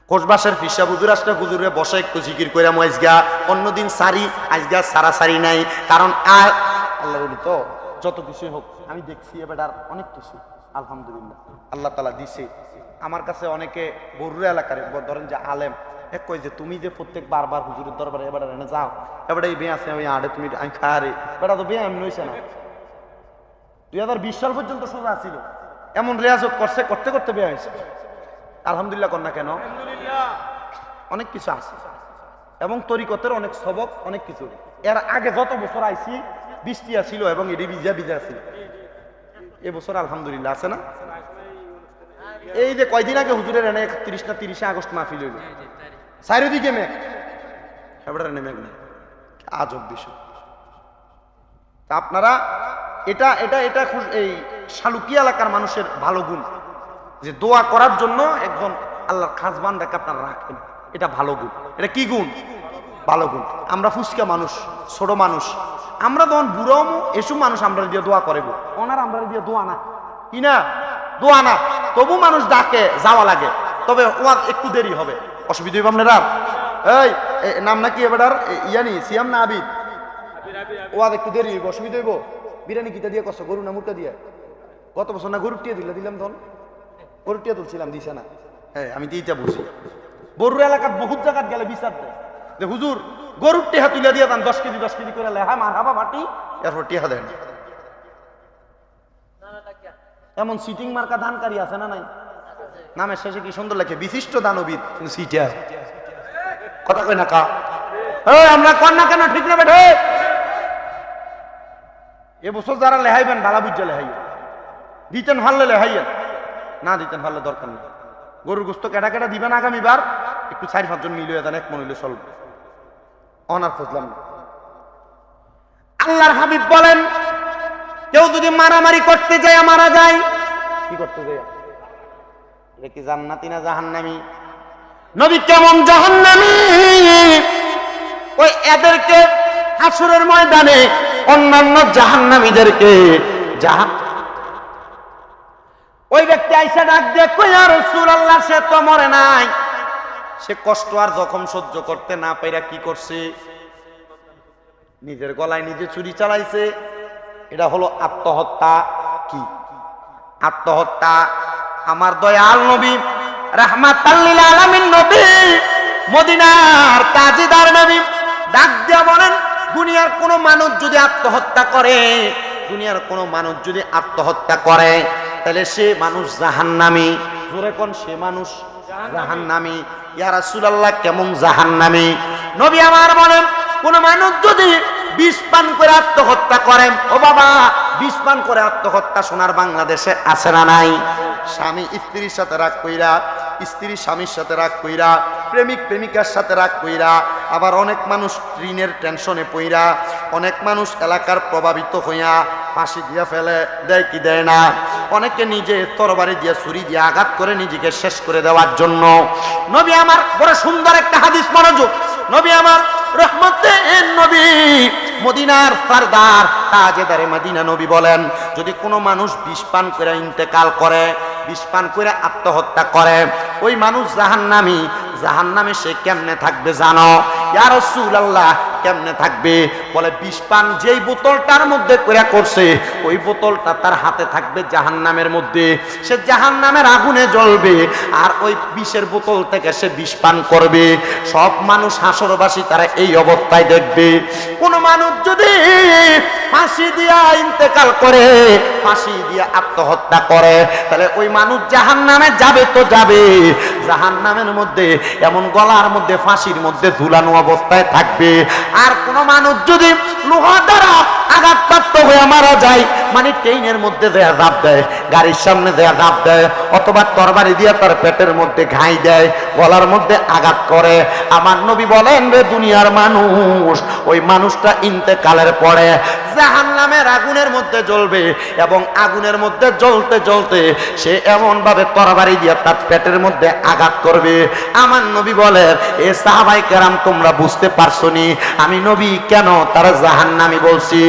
কোষবাসের visa হুজুর আসলে হুজুরে বসে একটু জিকির কইরা আজগা অন্যদিন সারি আজগা সারি নাই, কারণ আর আল্লাহ বলি তো যত কিছুই হোক আমি দেখছি এবার আর অনেক কিছু আলহামদুলিল্লাহ আল্লাহ তাআলা দিছে। আমার কাছে অনেকে বরুড়া এলাকার ধরেন যে আলেম এক কই যে তুমি যে প্রত্যেক বারবার হুজুরের দরবারে এবার এনে যাও, এবার এই বিয়ে আছে আমি আড়ে তুমি আমি খারে বেটা তো বিয়ে এমন হয়েছে না। 2020 সাল পর্যন্ত সোজা ছিল, এমন রেয়াজত করছে, করতে করতে বিয়ে হয়েছে। আলহামদুলিল্লাহ কন্যা কেন, অনেক কিছু আছে এবং তরিকতের অনেক সবক অনেক কিছু। এর আগে যত বছর আইছি বৃষ্টিয়া ছিল এবং এটি ভিজা ভিজা ছিল, এবছর আলহামদুলিল্লাহ আছে না। এই যে কয়দিন আগে হুজুরের এনে 31 না 30 আগস্ট মাহফিল হইল, চারিদিকে মেঘ, এবার এনে মেঘ নেই, আজব বিষয়। আপনারা এটা এটা এটা এই শালুকিয়া এলাকার মানুষের ভালো গুণ যে দোয়া করার জন্য একজন আল্লাহর খাস বান্দাকে আপনারা রাখেন, এটা ভালো গুণ। এটা কি গুণ? ভালো গুণ। আমরা ফুসকা মানুষ, ছোট মানুষ, আমরা তখন বুড়ো এসব মানুষ আমরা দিয়ে দোয়া করবো, ওনার আমরা দিয়ে দোয়া না, কি না দোয়া না, তবু মানুষ ডাকে যাওয়া লাগে, তবে ওয়ার একটু দেরি হবে, অসুবিধা হইব আপনারা। এই নাম নাকি এবার ইয়ানি সিয়াম না আবিদ, ওয়ার একটু দেরি হইব, অসুবিধা হইব। বিরিয়ানি কিটা দিয়ে করছো, গরু না মুরটা দিয়ে? গত বছর না গরুর টিয়া দিলাম তখন, গরুর টিয়া তুলছিলাম, দিছে না। হ্যাঁ আমি দিইটা বুঝি, বরুর এলাকার বহুত জায়গাত গেলে বিচার দেয় যে হুজুর গরুর টেহা তুলে দিয়ে দেন 10 কেজি করে লেহা মার হাবা মাটি, এরপর টেহা দেন। এমন সিটিং মার্কা দানকারী আছে না নাই? নামের শেষে কি সুন্দর লেখে বিশিষ্ট দানবীর, কিন্তু সিটিয়া কথা কই না কা। আমরা কন্যা কেন ঠিক না বেঠে? এবছর যারা লেহাইবেন বালা বুঝা লেহাইয়া, দিতেন ভাললে লেহাইয়েন, না দিতেন ভাললে দরকার নেই। গরুর গোস্ত কেটা কেটা দিবেন আগামীবার, একটু 4-5 জন মিলিয়ে দেন, এক মন হইলে চলবে, অনার খুঁজলাম না। আল্লাহর হাবিব বলেন কেউ যদি মারামারি করতে যায় মারা যায়, কি করতে যায়? এটা কি জান্নাতি না জাহান্নামী? নবী কেমন জাহান্নামী, ওই এদেরকে হাসরের ময়দানে অন্যান্য জাহান্নামীদেরকে ওই ব্যক্তি আইসা ডাক দিয়ে কই ইয়া রাসূলুল্লাহ সে তো মরে নাই, সে কষ্ট আর জখম সহ্য করতে না পাইরা কি করছে? নিজের গলায় নিজে ছুরি চালাইছে। এটা হলো আত্মহত্যা। কি আত্মহত্যা? আমার দয়াল নবী রাহমাতাল লিল আলামিন নবী, মদিনার তাজদার নবী ডাক দিয়া বলেন দুনিয়ার কোন মানুষ যদি আত্মহত্যা করে, দুনিয়ার কোন মানুষ যদি আত্মহত্যা করে তাহলে সে মানুষ জাহান্নামী। জোরে কোন সে মানুষ জাহান্নামী। ইয়া রাসূলুল্লাহ কেমন জাহান্নামী? নবী আমার বলেন কোন মানুষ যদি বিষ পান করে আত্মহত্যা করেন, ও বাবা বিষ পান করে আত্মহত্যা সোনার বাংলাদেশে আছে না নাই? স্বামী স্ত্রীর সাথে রাগ কইরা, স্ত্রী স্বামীর সাথে রাগ কইরা, প্রেমিক প্রেমিকার সাথে রাগ কইরা, আবার অনেক মানুষ ঋণের টেনশনে পইরা, অনেক মানুষ এলাকার প্রভাবিত হইয়া ফাঁসি দিয়া ফেলে, দেয় কি দেয় না? অনেকে নিজে তরবারি দিয়া ছুরি দিয়ে আঘাত করে নিজেকে শেষ করে দেওয়ার জন্য। নবী আমার বড় সুন্দর একটা হাদিস, মনোযোগ। নবী আমার রহমতের নবী, মদিনার সরদার তাজেদারে মদিনা নবী বলেন যদি কোনো মানুষ বিষ পান করে ইন্তেকাল করে, বিষ পান করে আত্মহত্যা করে, ওই মানুষ জাহান্নামী। জাহান্নামে সে কেমনে থাকবে জানো? ইয়া রাসূলুল্লাহ কেমনে থাকবে? বলে বিষ পান যেই বোতলটার মধ্যে করে করছে, ওই বোতলটা তার হাতে থাকবে জাহান্নামের মধ্যে, সে জাহান্নামের আগুনে জ্বলবে, আর ওই বিষের বোতল থেকে সে বিষ পান করবে। সব মানুষ হাসরবাসী তারা এই অবস্থায় দেখবে। কোন মানুষ যদি ফাঁসি দিয়া ইন্তেকাল করে, ফাঁসি দিয়া আত্মহত্যা করে, তাহলে ওই মানুষ জাহান্নামে যাবে তো যাবে, জাহান্নামের মধ্যে এমন গলার মধ্যে ফাঁসির মধ্যে ঝুলানো অবস্থায় থাকবে। আর কোন মানুষ যদি লোহা দ্বারা আঘাতপ্রাপ্ত হয়ে মারা যায়, মানে ট্রেনের মধ্যে দেয়া দাব দেয়, গাড়ির সামনে দেয়া দাব দেয়, অথবা তরবারি দিয়ে তার পেটের মধ্যে ঘাই দেয়, গলার মধ্যে আঘাত করে, আমার নবী বলেন রে দুনিয়ার মানুষ, ওই মানুষটা ইন্তেকালের পরে জাহান্নামের আগুনের মধ্যে জ্বলবে, এবং আগুনের মধ্যে জ্বলতে জ্বলতে সে এমন ভাবে তরবারি দিয়ে তার পেটের মধ্যে আঘাত করবে। আমার নবী বলেন এ সাহাবায়ে কেরাম তোমরা বুঝতে পারছো নি আমি নবী কেন তারা জাহান্নামী বলছি?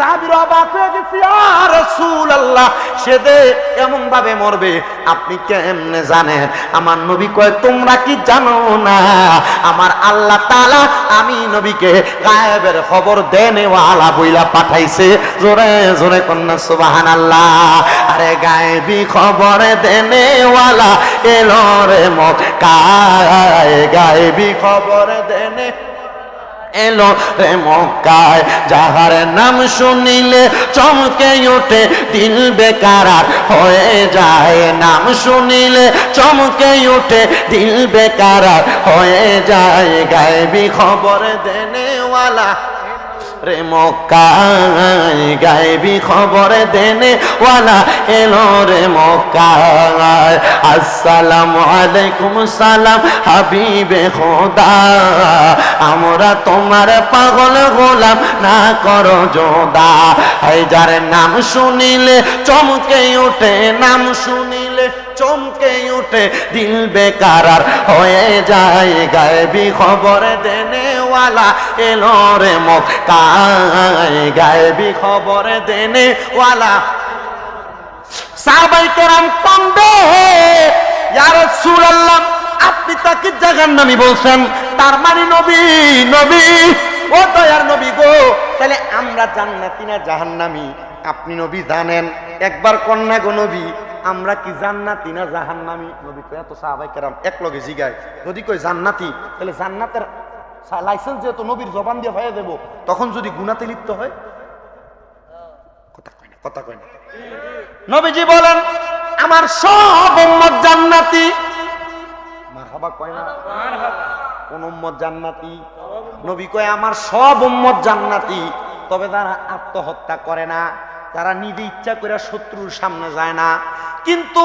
সাহাবীরা অবাক হয়ে গেছে, ইয়া রাসূলুল্লাহ, সে যে এমন ভাবে মরবে আপনি কেমনে জানেন? আমার নবী কয়, তোমরা কি জানো না আমার আল্লাহ তাআলা আমি নবীকে গায়েবের খবর দেনেওয়ালা বইলা পাঠাইছে? জোরে জোরে কন্যা সুবহানাল্লাহ। আরে গায়েবী খবর দেনেওয়ালা এলো রে মক্কায়, গায়েবী খবর দেনে এলো রে মক্কায়, যাহার নাম শুনিলে চমকে ওঠে দিল বেকারার হয়ে যায়, নাম শুনিলে চমকে ওঠে দিল বেকারার হয়ে যায়, গায়েবী খবর দেনেওয়ালা রে মক্কায়, গায়েবী খবর দেনেওয়ালা এলো রে মক্কায়। আসসালামু আলাইকুম সালাম হাবিবে খোদা, আমরা তোমার পাগল গোলাম না করো যোদা, যার নাম শুনিলে চমকে ওঠে, নাম শুনিলে চমকে ওঠে দিল বেকারার হয়ে যায়, গায়েবী খবর দেনেওয়ালা এলো রে মক্কায়, গায়েবী খবর দেনেওয়ালা। সাহাবায়ে কেরাম কান্দে, ইয়া রাসূলুল্লাহ, আপনি তাকে জাহান্নামী বলছেন, তার মানে নবী, নবী ও দয়ার নবী গো, তাহলে আমরা জান্নাতি না জাহান্নামী আপনি নবী জানেন? একবার কন্যা গো নবী, আমরা কি জান্নাতি না জাহান্নামী? নবী কয়, এত সাহাবায়ে কেরাম এক লগে জিগায়, যদি কই জান্নাতি তাহলে জান্নাতের লাইসেন্স যেহেতু নবীর জবান দিয়ে হয়ে দেব, তখন যদি গুনাতে লিপ্ত হয়, কথা কয় না, কথা কয় না। নবীজি বলেন, আমার সব উম্মত জান্নাতি। মারহাবা কয় না? কোন উম্মত জান্নাতি? নবী কয়, আমার সব উম্মত জান্নাতি, তবে যারা আত্মহত্যা করে না, যারা নিজে ইচ্ছা করে শত্রুর সামনে যায় না। কিন্তু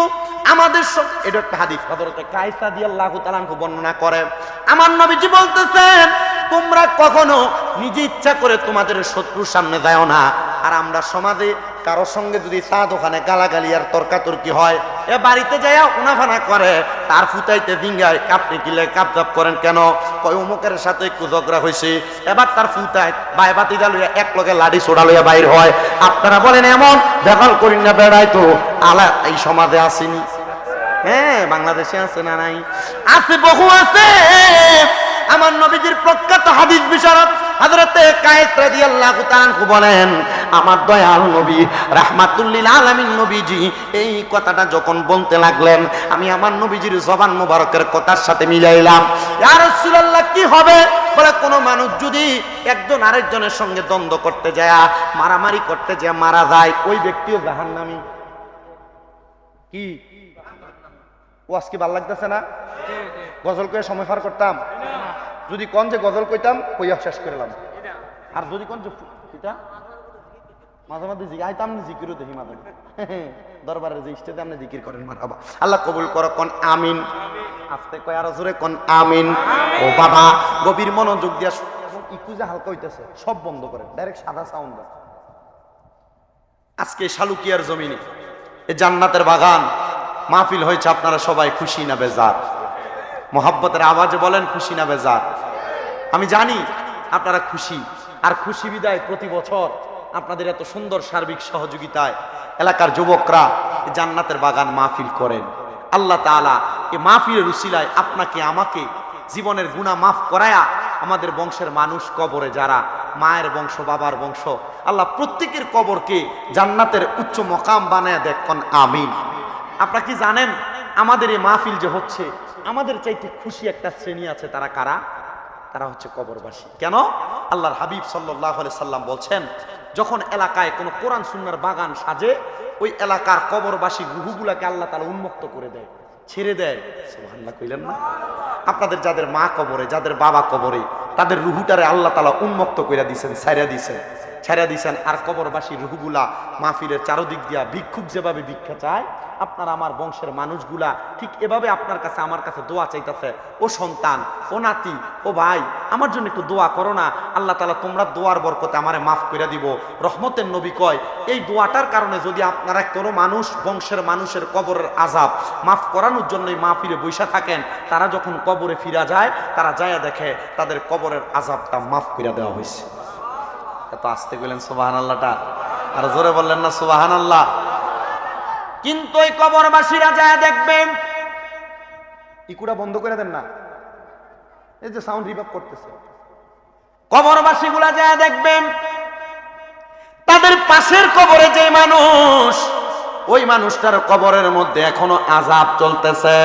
আমাদের সব, এটা একটা হাদিস হযরতে কায়েস রাদিয়াল্লাহু তাআলা আনহু বর্ণনা করে, আমার নবীজি বলতেছেন, তোমরা কখনো নিজে ইচ্ছা করে তোমাদের শত্রুর সামনে যাও না। আর আমরা সমাজে কারো সঙ্গে যদি চা দোকানে গালাগালি আর তর্কাতর্কি হয়, এ বাড়িতে যাইয়া উনাফানা করে, তার ফুটাইতে ভিঙ্গায়, আপনি কিলে কাপজাপ করেন কেন? কয় অমুকের সাথে একটু ঝগড়া হয়েছে, এবার তার ফুটায় বাই বাতিটা লইয়া এক লগে লাঠি ছোড়া লইয়া বাইর হয়। আপনারা বলেন এমন দেখাল করি না বেড়াই তো আলা এই সমাজে আসেনি? হ্যাঁ, বাংলাদেশে আছে না নাই? আছে, বহু আছে। আমার নবীজির প্রখ্যাত হাদিস বিশারদ হযরতে কায়েস রাদিয়াল্লাহু তাআলা আনহু বলেন, আমার দয়াল নবী রাহমাতুল লিল আলামিন নবীজি এই কথাটা যখন বলতে লাগলেন, আমি আমার নবীজির জবান মোবারকের কথার সাথে মিলাইলাম। ইয়া রাসূলুল্লাহ, কি হবে? বলে, কোন মানুষ যদি একজন আরেকজনের সঙ্গে দ্বন্দ্ব করতে যায়, মারামারি করতে যায়, মারা যায়, ওই ব্যক্তিও জাহান্নামী। কি ও আজকে ভাল লাগতেছে না? গজল কয়ে সময় পার করতাম, যদি কোন যে গজল কইতাম কইয়া শেষ করলাম, আর যদি কোন যে এটা মাঝে মাঝে আইতাম জিকিরও দেখি মাঝে দরবারে যে স্টেজে আপনি জিকির করেন, মারহাবা, আল্লাহ কবুল করো, কোন আমিন। আস্তে কয় আরো জোরে কোন আমিন। ও বাবা, গভীর মনোযোগ দিয়া একটু যে হালকা হইতেছে সব বন্ধ করেন, ডাইরেক্ট সাদা সাউন্ড। আজকে শালুকিয়ার জমিনে এ জান্নাতের বাগান মাহফিল হয়েছে, আপনারা সবাই খুশি না বেজার? মোহাব্বতের আওয়াজে বলেন খুশি না বেজার? আমি জানি আপনারা খুশি, আর খুশি বিদায় প্রতি বছর আপনাদের এত সুন্দর সার্বিক সহযোগিতায় এলাকার যুবকরা জান্নাতের বাগান মাহফিল করেন। আল্লাহ তাআলা এই মাহফিলের উসিলায় আপনাকে আমাকে জীবনের গুনাহ মাফ করায়া আমাদের বংশের মানুষ কবরে যারা মায়ের বংশ, বাবার বংশ, আল্লাহ প্রত্যেকের কবরকে জান্নাতের উচ্চ মকাম বানায় দেখুন, আমিন। আপনারা কি জানেন আমাদের এই মাহফিল যে হচ্ছে, আমাদের চাইতে খুশি একটা শ্রেণী আছে, তারা কারা? তারা হচ্ছে কবরবাসী। কেন? আল্লাহর হাবিব সাল্লাল্লাহু আলাইহি সাল্লাম বলছেন, যখন এলাকায় কোনো কোরআন সুন্নাহর বাগান সাজে, ওই এলাকার কবরবাসী রূহগুলাকে আল্লাহ তাআলা উন্মুক্ত করে দেয়, ছেড়ে দেয়। সুবহানাল্লাহ কইলেন না? আপনাদের যাদের মা কবরে, যাদের বাবা কবরে, তাদের রূহটারে আল্লাহ তাআলা উন্মুক্ত করে দিয়েছেন, ছাইরা দিয়েছেন। আর কবরবাসী রূহগুলা মাহফিলের চারদিক দিয়া ভিক্ষুক যেভাবে ভিক্ষা চায়, আপনার আমার বংশের মানুষগুলা ঠিক এভাবে আপনার কাছে আমার কাছে দোয়া চাইতেছে, ও সন্তান, ও নাতি, ও ভাই, আমার জন্য একটু দোয়া করো না, আল্লাহ তাআলা তোমরা দোয়ার বরকতে আমারে মাফ করে দিব। রহমতের নবী কয়, এই দোয়াটার কারণে যদি আপনারা কোনো মানুষ বংশের মানুষের কবরের আযাব মাফ করানোর জন্য মাহফিলে বৈশা থাকেন, তারা যখন কবরে ফিরা যায়, তারা যায় দেখে তাদের কবরের আযাবটা মাফ করে দেওয়া হয়েছে। এত আস্তে কইলেন সুবহানাল্লাহটা, আর জোরে বললেন না সুবহানাল্লাহ। কিন্তু এই কবরবাসীরা যায় দেখবেন, ইকুড়া বন্ধ করে দেন না, এই যে সাউন্ড রিভাব করতেছে। কবরবাসী গুলা যায় দেখবেন, তাদের পাশের কবরে যে মানুষ, ওই মানুষটার কবরের মধ্যে এখনো আযাব চলতেছে।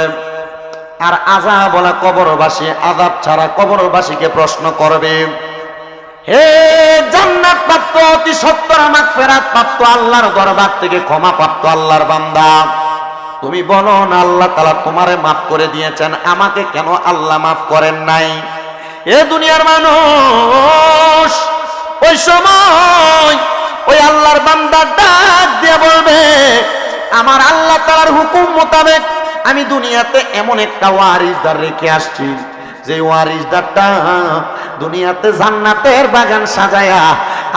আর আযাব বলা কবরবাসী আযাব ছাড়া কবরবাসীকে প্রশ্ন করবে, হে জান্নাত প্রাপ্ত অতি সত্তর মাগফিরাত প্রাপ্ত আল্লাহর দরবার থেকে ক্ষমা প্রাপ্ত আল্লাহর বান্দা, তুমি বলো না আল্লাহ তাআলা তোমারে মাফ করে দিয়েছেন, আমাকে কেন আল্লাহ মাফ করেন নাই? এ দুনিয়ার মানুষ ওই সময় ওই আল্লাহর বান্দা ডাক দিয়ে বলবে, আমার আল্লাহ তাআলার হুকুম মোতাবেক আমি দুনিয়াতে এমন একটা ওয়ারিসদার রেখে আসছি, যে ওয়ারিসদারটা দুনিয়াতে জান্নাতের বাগান সাজায়া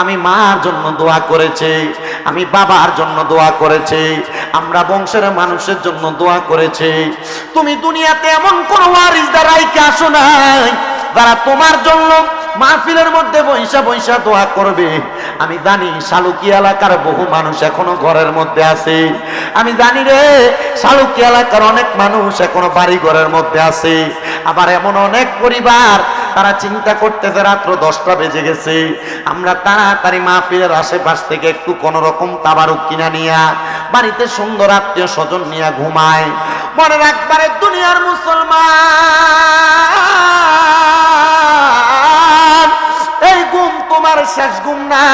আমি মার জন্য দোয়া করেছে, আমি বাবার জন্য দোয়া করেছে, আমরা বংশের মানুষের জন্য দোয়া করেছে। তুমি দুনিয়াতে এমন কোন ওয়ারিসদার রাইখে আসো নাই যারা তোমার জন্য মাহফিলের মধ্যে বৈশা বৈশা দোয়া করবে। আমি জানি শালুকি এলাকার বহু মানুষ এখনো ঘরের মধ্যে আছে, আমি জানি রে শালুকি এলাকার অনেক মানুষ এখনো বাড়ি ঘরের মধ্যে আছে। আবার এমন অনেক পরিবার তারা চিন্তা করতেছে রাত্র 10টা বেজে গেছে, আমরা তাড়াতাড়ি মাহফিলের আশেপাশ থেকে একটু কোন রকম তাবারুক কিনা নিয়া বাড়িতে সুন্দর আত্মীয় স্বজন নিয়ে ঘুমায়। মনে রাখবারে দুনিয়ার মুসলমান, এই ঘুম তোমার শেষ ঘুম না,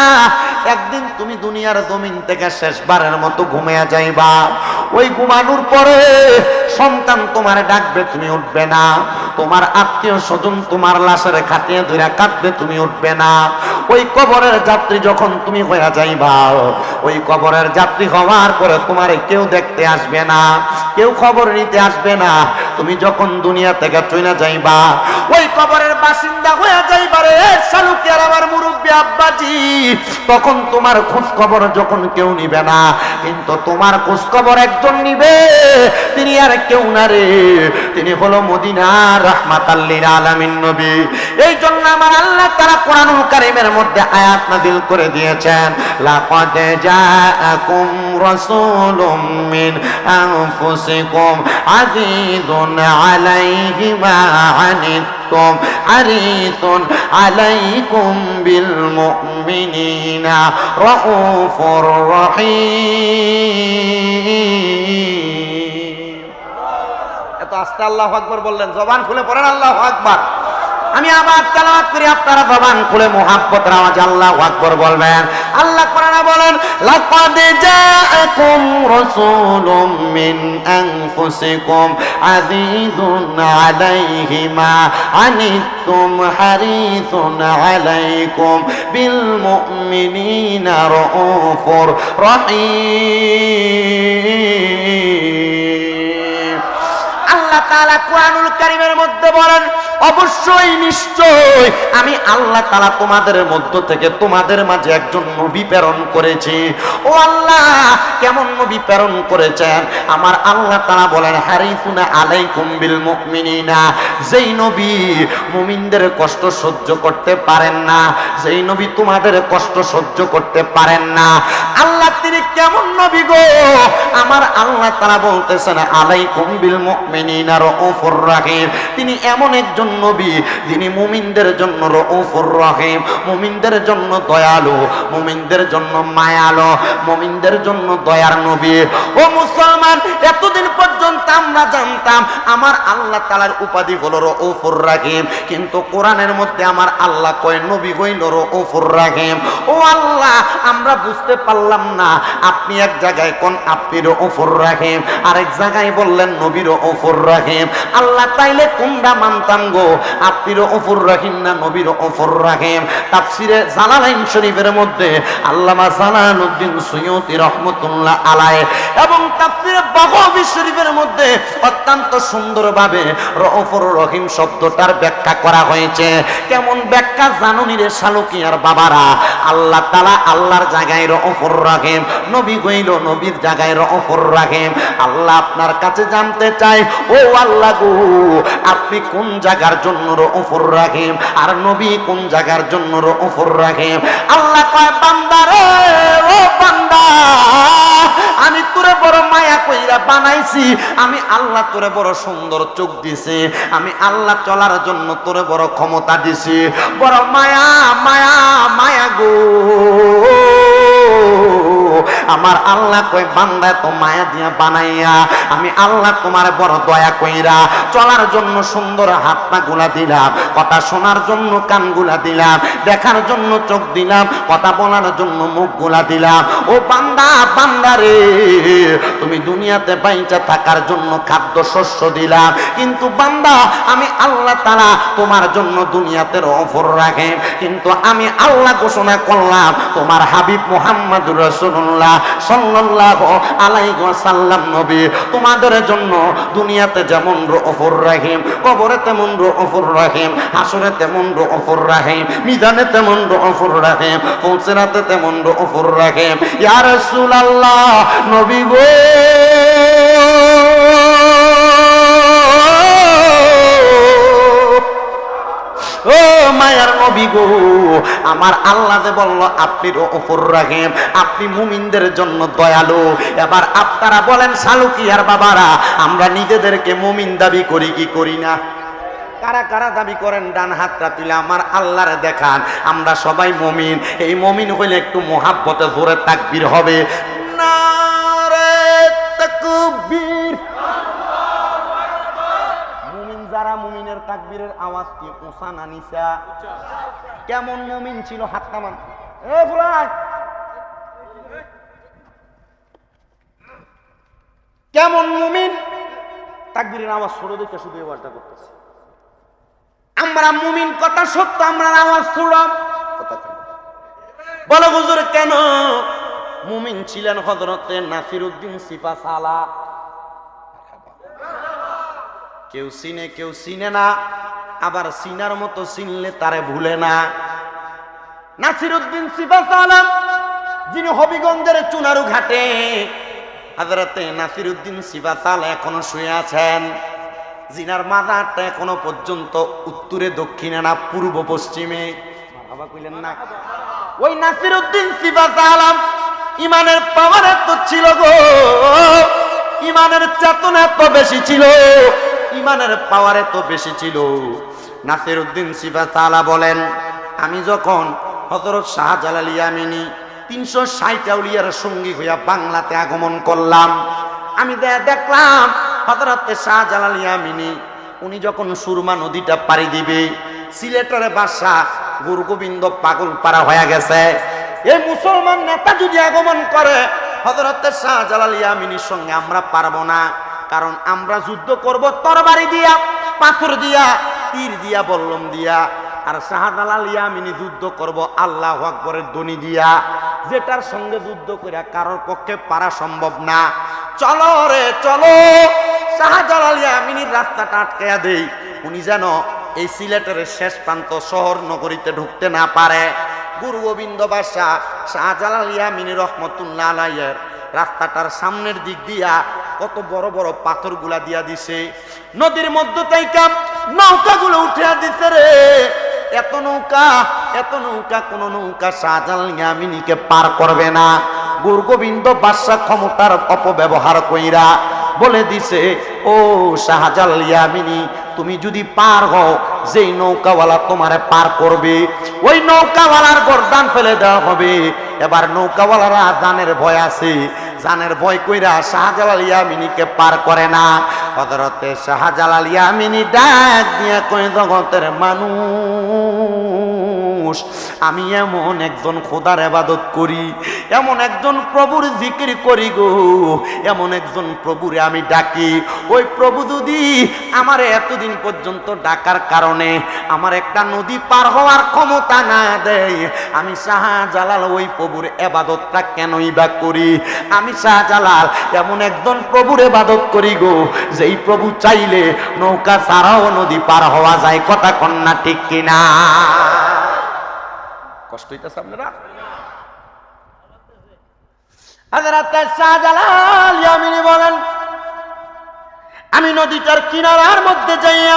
একদিন তুমি দুনিয়ার জমিন থেকে শেষবারের মতো ঘুমিয়ে যাইবা। ওই ঘুমানোর পরে সন্তান তোমার ডাকবে, তুমি উঠবে না। তোমার আত্মীয় স্বজন তোমার লাশের খাটিয়ে ধরে কাঁদবে, তুমি উঠবে না। ওই কবরের যাত্রী যখন তুমি হয়ে যাইবা, ওই কবরের যাত্রী হওয়ার পরে তোমার কেউ দেখতে আসবে না, কেউ খবর নিতে আসবে না। তুমি যখন দুনিয়া থেকে চলে যাইবা, ওই কবরের বাসিন্দা হয়ে যাইবা রে শালুকি আর আমার মুরব্বী আব্বাজি, তখন তোমার খোঁজ খবর যখন কেউ নিবে না, কিন্তু তোমার খোঁজ খবর একজন নিবে, তিনি আর কেউ না রে, তিনি হলো মদিনার রাহমাতাল লিল আলামিন নবী। এই জন্য আমার আল্লাহ তাআলা কোরআনুল কারীমের মধ্যে আয়াত নাযিল করে দিয়েছেন, লাকাদ জাআকুম রাসূলুম মিন আনফুসিকুম আযীযুন আলাইহি মা আনিতুম হারিসুন আলাইকুম বিল মুমিনিনা রাউফুর রহিম। এত আস্তে আল্লাহু আকবার বললেন, জবান খুলে পড়েন আল্লাহু আকবার। আমি আবার তেলাওয়াত করি, আপনারা জবান খুলে মুহাব্বতের আওয়াজে আল্লাহু আকবার বলবেন। আল্লাহ কোরআনে বলেন, লাকাদ জাআকুম রাসূলুম মিন আনফুসিকুম আযীযুন আলাইহি মা আনিতুম হারিসুন আলাইকুম বিল মুমিনিনা রাউফুর রহিম। আল্লাহ তাআলা কোরআনুল কারীমের মধ্যে বলেন, অবশ্যই নিশ্চয় আমি আল্লাহ তাআলা তোমাদের মধ্য থেকে তোমাদের মাঝে একজন নবী প্রেরণ করেছি। ও আল্লাহ, কেমন নবী প্রেরণ করেছেন? আমার আল্লাহ তাআলা বলেন, হারিসুনা আলাইকুম বিল মুমিনিনা, যেই নবী মুমিনদের কষ্ট সহ্য করতে পারেন না, যেই নবী তোমাদের কষ্ট সহ্য করতে পারেন না। আল্লাহ তিনি কেমন নবী গো? আমার আল্লাহ তাআলা বলতেছেন, আলাইকুম বিল মুমিনিনা রাউফুর রহিম, তিনি এমন একজন নবী যিনি মুমিনদের জন্য রাউফুর রহিম, মুমিনদের জন্য দয়ালু, মুমিনদের জন্য মায়ালু, মুমিনদের জন্য দয়ার নবী। ও মুসলমান, এতদিন পর্যন্ত আমরা জানতাম আমার আল্লাহ তাআলার উপাধি হলো রাউফুর রহিম, কিন্তু কোরআনের মধ্যে আমার আল্লাহ কয় নবী হইল রাউফুর রহিম। ও আল্লাহ, আমরা বুঝতে পারলাম না, আপনি এক জায়গায় কোন আপনি রাউফুর রহিম, আরেক জায়গায় বললেন নবী রাউফুর রহিম। আল্লাহ তাইলে কোনটা মানতাম গো, আপনি রাউফুর রহিম না নবী রাউফুর রহিম? তাফসিরে জালালাইন শরীফের মধ্যে আল্লামা জালালউদ্দিন সুয়ুতী রাহমাতুল্লাহ আলাইহি এবং তাফসীরে বাগাবী শরীফের মধ্যে অত্যন্ত সুন্দরভাবে রউফুর রহিম শব্দটার ব্যাখ্যা করা হয়েছে। কেমন ব্যাখ্যা জানুনি রে শালুকিয়ার বাবারা? আল্লাহ তাআলা আল্লাহর জায়গায় রউফুর রহিম, নবী হইল নবীর জায়গায় রউফুর রহিম। আল্লাহ আপনার কাছে জানতে চায়, ও আল্লাহ গো, আপনি কোন জায়গার জন্য রউফুর রহিম, আর নবী কোন জায়গার জন্য রউফুর রহিম? আল্লাহ কয়, বান্দা রে, ও বান্দা, আমি তোরে বড় মায়া কইরা বানাইছি, আমি আল্লাহ তোরে বড় সুন্দর চোখ দিছি, আমি আল্লাহ চলার জন্য তোরে বড় ক্ষমতা দিছি, বড় মায়া মায়া মায়া গো। আমার আল্লাহ কই, বান্দা তো মায়া দিয়া বানাইয়া আমি আল্লাহ তোমার বড় দয়া কইরা চলার জন্য সুন্দর হাত পা গুলা দিলাম, কথা শোনার জন্য কান গুলা দিলাম, দেখার জন্য চোখ দিলাম, কথা বলার জন্য মুখ গুলা দিলাম। ও বান্দা, বান্দা রে, তুমি দুনিয়াতে বাইচা থাকার জন্য খাদ্য শস্য দিলাম, কিন্তু বান্দা আমি আল্লাহ তাআলা তোমার জন্য দুনিয়াতে রউফুর রহিম, কিন্তু আমি আল্লাহ ঘোষণা করলাম তোমার হাবিব মুহাম্মদুর রাসূলুল্লাহ সাল্লাল্লাহু আলাইহি ওয়াসাল্লাম নবী তোমাদের জন্য দুনিয়াতে যেমন রউফুর রহিম, কবরে তেমন রউফুর রহিম, হাসরে তেমন রউফুর রহিম, মিজানে তেমন রউফুর রহিম, পৌঁছরাতে তেমন রউফুর রহিম। ইয়া রাসূলুল্লাহ, নবী গো, ও মায়ার নবী গো, আমার আল্লাহ যে বলল আপনি রউফুর রহিম, আপনি মুমিনদের জন্য দয়ালু। এবার আপনারা বলেন শালুকিয়ার বাবারা, আমরা নিজেদেরকে মুমিন দাবি করি কি করি না? কারা কারা দাবি করেন? ডান হাতটা তুলে আমার আল্লাহরে দেখান। আমরা সবাই মুমিন। এই মুমিন হইলে একটু মোহাব্বতে জোরে তাকবীর হবে। নারে তাকবীর। মুমিন যারা, মুমিনের তাকবীরের আওয়াজ কি উঁচা না নিচা? কেমন মুমিন ছিল? হাত নামান। এ ফুলাই, কেমন মুমিন? তাকবীরের আওয়াজ ছোট দেখে শুধু এবারটা করতেছে। আমরা মুমিন, কথা সত্য, আমরা আওয়াজ ছোড়াম কথা। বলো হুজুর কেন? মুমিন ছিলেন হযরতে নাসিরউদ্দিন সিপাসালা। কেউ চিনে কেউ চিনে না, আবার চিনার মতো চিনলে তারে ভুলে না। নাসিরউদ্দিন সিপাসালা, যিনি হবিগঞ্জের চুনারু ঘাটে হযরতে নাসিরউদ্দিন সিপাসালা এখনো শুয়ে আছেন। জিনার মাজারটা এখনো পর্যন্ত উত্তরে দক্ষিণে না পূর্ব পশ্চিমে। বাবা কইলেন না? ওই নাসিরউদ্দিন সিপাসালা ইমানের পাওয়ার এত ছিল গো, ইমানের চেতনা এত বেশি ছিল, ইমানের পাওয়ার এত বেশি ছিল। নাসিরউদ্দিন সিপাসালা বলেন, আমি যখন হযরত শাহজালাল ইয়ামিনী 360 আউলিয়ার সঙ্গী হইয়া বাংলাতে আগমন করলাম, আমি দেখলাম হযরতে শাহজালাল ইয়ামিনী উনি যখন সুরমা নদীটা পাড়ি দিবে, সিলেটের বাদশা গুরু গোবিন্দ পাগল পাড়া হয়ে গেছে। এই মুসলমান নেতা যদি আগমন করে, হযরতে শাহজালাল ইয়ামিনীর সঙ্গে আমরা পারবো না, কারণ আমরা যুদ্ধ করব তরবারি দিয়া, পাথর দিয়া, তীর দিয়া, বল্লম দিয়া। আর শাহজালাল ইয়ামিনী যুদ্ধ করব আল্লাহু আকবরের ধ্বনি দিয়া, যেটার সঙ্গে যুদ্ধ করে কারোর পক্ষে পারা সম্ভব না। চলো রে চলো, শাহজালাল ইয়ামিনীর রাস্তাটা আটকায়া দেই, উনি যেন এই সিলেটের শেষ প্রান্ত শহর নগরীতে ঢুকতে না পারে। গুরু গোবিন্দ বাদশাহ শাহজালাল ইয়ামিনী রহমতুল্লাহ আলাইহির রাস্তাটার সামনের দিক দিয়া কত বড় বড় পাথরগুলা দিয়া দিছে, নদীর মধ্য থেকে নৌকাগুলো উঠিয়া দিছে রে। এত নৌকা, এত নৌকা, কোন নৌকা শাহজালাল ইয়ামিনীকে পার করবে না। গুরু গোবিন্দ বাদশাহ ক্ষমতার অপব্যবহার কইরা বলে দিছে, ও শাহজালাল ইয়ামিনী, তুমি যদি পার হও, যেই নৌকাওয়ালা তোমারে পার করবে ওই নৌকাওয়ালার গর্দান ফেলে দেওয়া হবে। এবার নৌকাওয়ালারা জানের ভয় আছে, জানের ভয় কইরা শাহজালাল ইয়ামিনীকে পার করে না। হযরতে শাহজালাল ইয়ামিনী ডাক দিয়া কই, জগতের মানুষ, মানুষ, আমি এমন একজন খোদার ইবাদত করি, এমন একজন প্রভুর জিকির করি গো, এমন একজন প্রভুরে আমি ডাকি। ওই প্রভু যদি আমারে এতদিন পর্যন্ত ডাকার কারণে আমার একটা নদী পার হওয়ার ক্ষমতা না দেয়, আমি শাহজালাল ওই প্রভুর ইবাদতটা কেনই বা করি? আমি শাহজালাল এমন একজন প্রভুর ইবাদত করি গো, যেই প্রভু চাইলে নৌকা ছাড়াও নদী পার হওয়া যায়। কথা কন্যা ঠিক কিনা? কষ্ট হইতেছে আপনারা? হযরত শাহজালাল ইয়ামিনী বলেন, আমি নদীটার কিনারার মধ্যে যাইয়া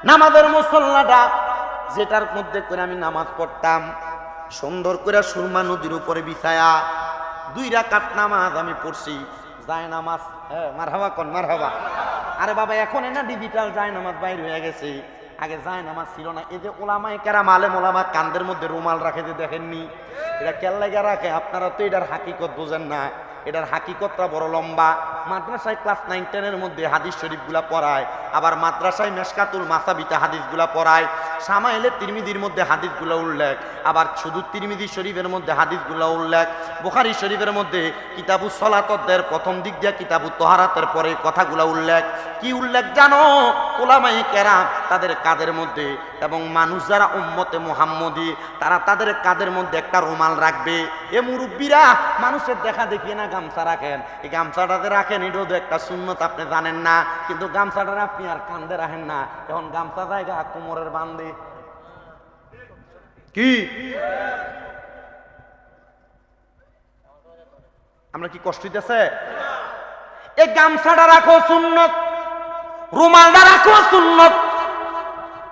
নামাজের মুসল্লাটা যেটার মধ্যে করে আমি নামাজ পড়তাম, সুন্দর করে সুরমা নদীর উপরে বিছায়া 2 রাকাত নামাজ আমি পড়ছি। যায় নামাজ, হ্যাঁ মারহাবা কোন মারহাবা। আরে বাবা এখন না ডিজিটাল যায় নামাজ বাইর হয়ে গেছে, আগে যায় নামাজ ছিল না। এই যে ওলামায়ে কেরাম আলেম ওলামা কান্দের মধ্যে রুমাল রাখে যে দেখেননি, এটা কেল্লাইগা রাখে। আপনারা তো এটার হাকিকত বোঝেন না, এটার হাকিকতটা বড় লম্বা। মাদ্রাসায় ক্লাস 9-10 মধ্যে হাদিস শরীফগুলা পড়ায়, আবার মাদ্রাসায় মেশকাতুল মাসাবিতে হাদিসগুলা পড়ায়, সামাইলে তিরমিজির মধ্যে হাদিসগুলো উল্লেখ, আবার শুধু তিরমিজি শরীফের মধ্যে হাদিসগুলো উল্লেখ, বুখারী শরীফের মধ্যে কিতাবুস সালাতের প্রথম দিক দিয়ে কিতাবুত তাহারাতের পরে কথাগুলো উল্লেখ। কি উল্লেখ জানো? উলামায়ে কেরাম তাদের কাদের মধ্যে এবং মানুষ যারা উম্মতে মুহাম্মদী তারা তাদের কাদের মধ্যে একটা রুমাল রাখবে। এ মুরব্বীরা মানুষের দেখা দেখিয়ে না গামছা রাখেন, এই গামছাটাতে রাখেন, এটাও তো একটা সুন্নত, আপনি জানেন না, কিন্তু গামছাটা আপনি আর কান্দে রাখেন না। এখন গামছা জায়গা কোমরের বান্ধে কি আমরা কি কষ্ট হইতেছে? এই গামছাটা রাখো সুন্নত, রুমালটা রাখো সুন্নত।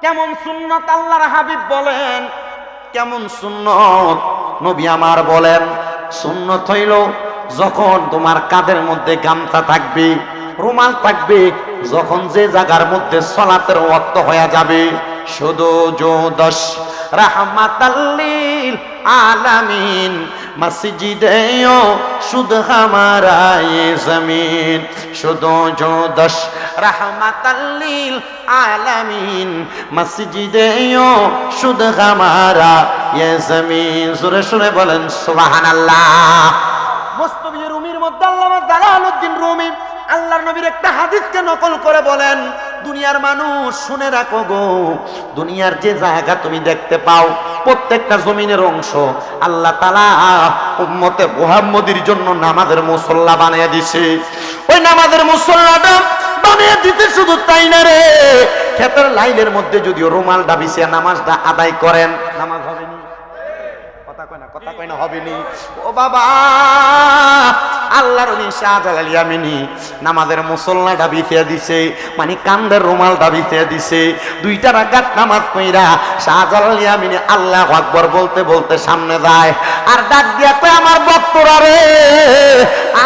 কেমন সুন্নত আল্লাহর হাবিব বলেন, কেমন সুন্নত নবী আমার বলেন? সুন্নত হইল যখন তোমার কাঁধের মধ্যে গামছা থাকবে, রুমাল থাকবে, যখন যে জায়গার মধ্যে সালাতের ওয়াক্ত হয়ে যাবে, শুধু জোদশ রাহমাতাল্লিল আলামিন মসজিদেও শুধ হামারা ये जमीन, শুধু জোদশ রাহমাতাল্লিল আলামিন মসজিদেও শুধ হামারা ये जमीन। সুরে সুরে বলেন সুবহানাল্লাহ। মুস্তাফি রুমির মধ্যে আল্লামা জালালউদ্দিন রুমি আল্লাহর নবীর একটা হাদিসকে নকল করে বলেন, দুনিয়ার মানুষ শুনে রাখো গো, দুনিয়ার যে জায়গা তুমি দেখতে পাও প্রত্যেকটা জমিনের অংশ আল্লাহ তাআলা উম্মতে মুহাম্মদীর জন্য নামাজের মুসল্লা বানিয়ে দিয়েছে। ওই নামাজের মুসল্লাটা বানিয়ে দিতে শুধু তাই না রে, ক্ষেতের লাইনের মধ্যে যদিও রুমালটা বিছিয়ে নামাজটা আদায় করেন, নামাজ হবে না। কথা কয় না হবে নি। ও বাবা, আল্লাহর ওলি শাহজালাল ইয়ামিনী নামাজের মুসল্লাটা বিছিয়ে দিছে, মানে কান্দের রুমালটা বিছিয়ে দিছে। 2 রাকাত নামাজ পড়া শাহজালাল ইয়ামিনী আল্লাহু আকবার বলতে বলতে সামনে যায়, আর ডাক দিয়া কয়, আমার ভক্তরা রে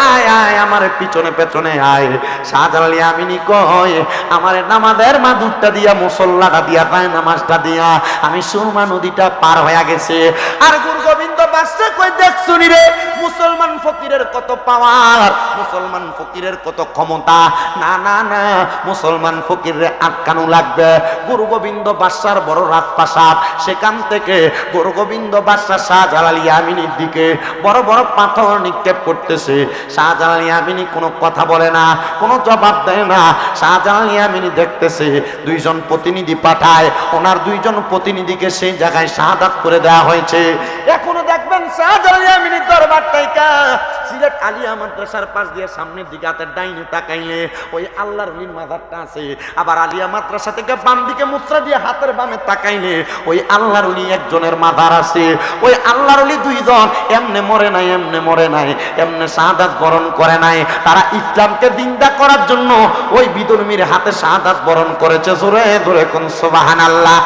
আয় আয় আমার পিছনে পেছনে আয়। শাহজালাল ইয়ামিনী কয়, আমার নামাজের মাদুরটা দিয়া মুসল্লাটা দিয়া পায় নামাজটা দিয়া আমি সুরমা নদীটা পার হয়ে গেছে। আর গুরু গোবিন্দ বাদশা কই দেখছুন রে মুসলমান ফকিরের কত পাওয়ার, মুসলমান ফকিরের কত ক্ষমতা। না না না, মুসলমান ফকিরে আটকানো লাগবে। গুরু গোবিন্দ বাদশার বড় রাজপ্রাসাদ, সেখান থেকে গুরু গোবিন্দ বাদশা শাহজালাল ইয়ামিনীর দিকে বড় বড় পাথর নিক্ষেপ করতেছে। শাহজালাল ইয়ামিনী কোনো কথা বলে না, কোনো জবাব দেয় না। শাহজালাল ইয়ামিনী দেখতেছে 2 জন প্রতিনিধি পাঠায়, ওনার 2 জন প্রতিনিধিকে সেই জায়গায় শাহাদাত করে দেওয়া হয়েছে। এখনো দেখবেন শাহজালাল ইয়ামিনীর দরবার থেকে সিলেট আলিয়া মাদ্রাসার পাশ দিয়ে সামনের দিকে হাতের ডাইনে তাকাইলে ওই আল্লাহর ওলির মাজারটা আছে, আবার আলিয়া মাদ্রাসা থেকে বাম দিকে মুসরা দিয়ে হাতের বামে তাকাইলে ওই আল্লাহর ওলি একজনের মাজার আছে। ওই আল্লাহর ওলি 2 জন এমনে মরে নাই, এমনে মরে নাই, এমনে শাহাদাত বরণ করে নাই। তারা ইসলামকে জিন্দা করার জন্য ওই বিধর্মীর হাতে শাহাদাত বরণ করেছে। জোরে জোরে কোন সুবহানাল্লাহ।